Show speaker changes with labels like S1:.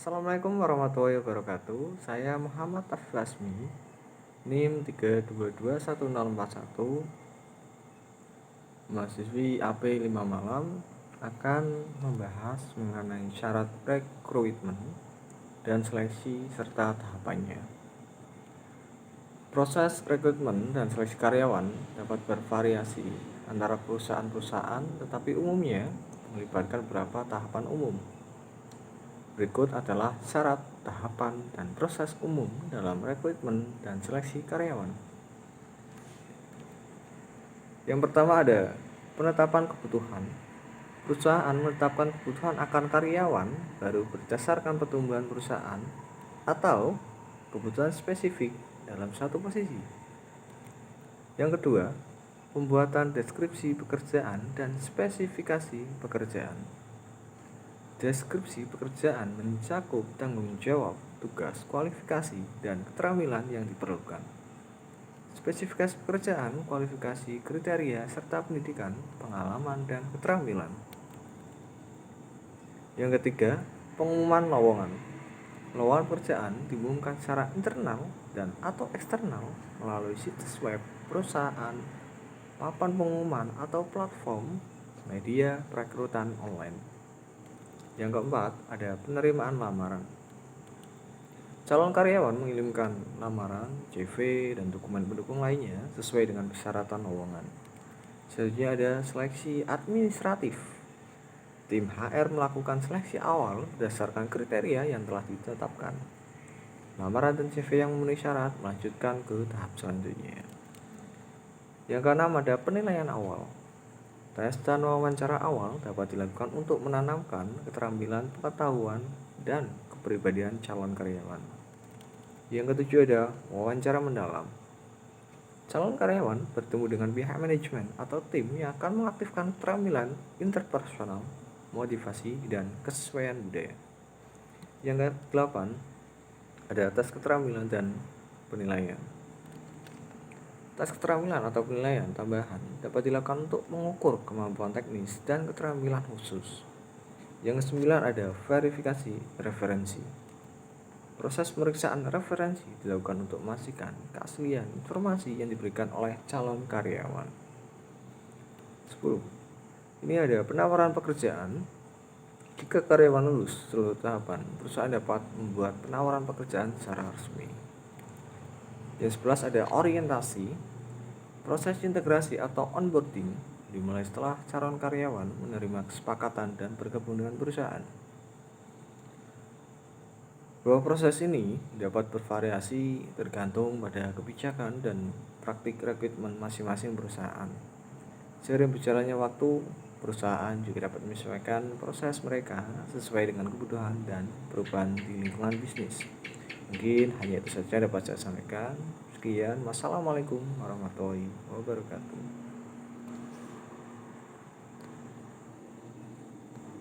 S1: Assalamualaikum warahmatullahi wabarakatuh. Saya Muhammad Afif Lasmi, NIM 3221041, mahasiswi AP 5 Malam, akan membahas mengenai syarat rekrutmen dan seleksi serta tahapannya. Proses rekrutmen dan seleksi karyawan dapat bervariasi antara perusahaan-perusahaan, tetapi umumnya melibatkan beberapa tahapan umum. Berikut adalah syarat, tahapan, dan proses umum dalam rekrutmen dan seleksi karyawan. Yang pertama ada penetapan kebutuhan. Perusahaan menetapkan kebutuhan akan karyawan baru berdasarkan pertumbuhan perusahaan atau kebutuhan spesifik dalam satu posisi. Yang kedua, pembuatan deskripsi pekerjaan dan spesifikasi pekerjaan. Deskripsi pekerjaan mencakup tanggung jawab, tugas, kualifikasi, dan keterampilan yang diperlukan. Spesifikasi pekerjaan, kualifikasi, kriteria, serta pendidikan, pengalaman, dan keterampilan. Yang ketiga, pengumuman lowongan. Lowongan pekerjaan diumumkan secara internal dan atau eksternal melalui situs web perusahaan, papan pengumuman, atau platform media perekrutan online. Yang keempat, ada penerimaan lamaran. Calon karyawan mengirimkan lamaran, CV, dan dokumen pendukung lainnya sesuai dengan persyaratan lowongan. Selanjutnya ada seleksi administratif. Tim HR melakukan seleksi awal berdasarkan kriteria yang telah ditetapkan. Lamaran dan CV yang memenuhi syarat melanjutkan ke tahap selanjutnya. Yang keenam ada penilaian awal. Tes dan wawancara awal dapat dilakukan untuk menanamkan keterampilan, pengetahuan, dan kepribadian calon karyawan. Yang ketujuh ada wawancara mendalam. Calon karyawan bertemu dengan pihak manajemen atau tim yang akan mengaktifkan keterampilan interpersonal, motivasi, dan kesesuaian budaya. Yang kedelapan ada tes keterampilan dan penilaian. Tes keterampilan atau penilaian tambahan dapat dilakukan untuk mengukur kemampuan teknis dan keterampilan khusus. Yang kesembilan ada verifikasi referensi. Proses pemeriksaan referensi dilakukan untuk memastikan keaslian informasi yang diberikan oleh calon karyawan. 10. Ini ada penawaran pekerjaan. Jika karyawan lulus seluruh tahapan, perusahaan dapat membuat penawaran pekerjaan secara resmi. Yang 11 ada orientasi. Proses integrasi atau onboarding dimulai setelah calon karyawan menerima kesepakatan dan bergabung dengan perusahaan. Bahwa proses ini dapat bervariasi tergantung pada kebijakan dan praktik rekrutmen masing-masing perusahaan. Seiring berjalannya waktu, perusahaan juga dapat menyesuaikan proses mereka sesuai dengan kebutuhan dan perubahan di lingkungan bisnis. Mungkin hanya itu saja dapat saya sampaikan. Sekian, wassalamualaikum warahmatullahi wabarakatuh.